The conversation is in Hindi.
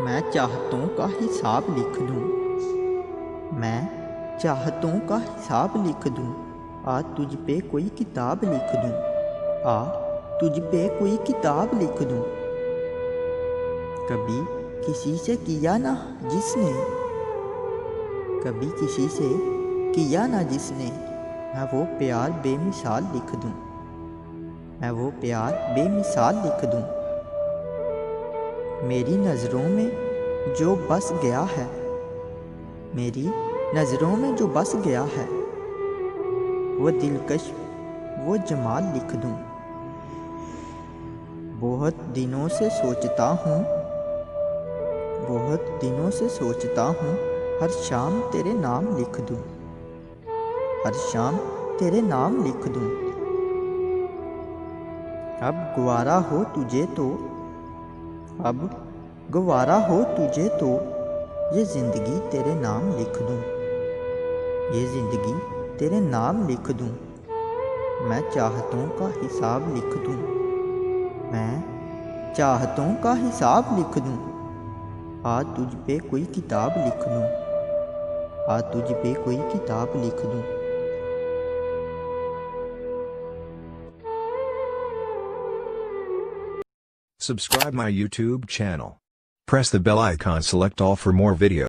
मैं चाहतों का हिसाब लिख दूं। मैं चाहतों का हिसाब लिख दूं। आ तुझ पे कोई किताब लिख दूं। आ तुझ पे कोई किताब लिख दूं। कभी किसी से किया ना जिसने, कभी किसी से किया ना जिसने, मैं वो प्यार बेमिसाल लिख दूं। मैं वो प्यार बेमिसाल लिख दूं। मेरी नज़रों में जो बस गया है, मेरी नज़रों में जो बस गया है, वो दिलकश वो जमाल लिख दूं। बहुत दिनों से सोचता हूँ, बहुत दिनों से सोचता हूँ, हर शाम तेरे नाम लिख दूं। हर शाम तेरे नाम लिख दूं। अब गवारा हो तुझे तो, अब गवारा हो तुझे तो, ये ज़िंदगी तेरे नाम लिख दूं। ये ज़िंदगी तेरे नाम लिख दूं। मैं चाहतों का हिसाब लिख दूं। मैं चाहतों का हिसाब लिख दूं। आ तुझ पे कोई किताब लिख दूं। आ तुझ पे कोई किताब लिख दूं। Subscribe my YouTube channel. Press the bell icon, select all for more videos.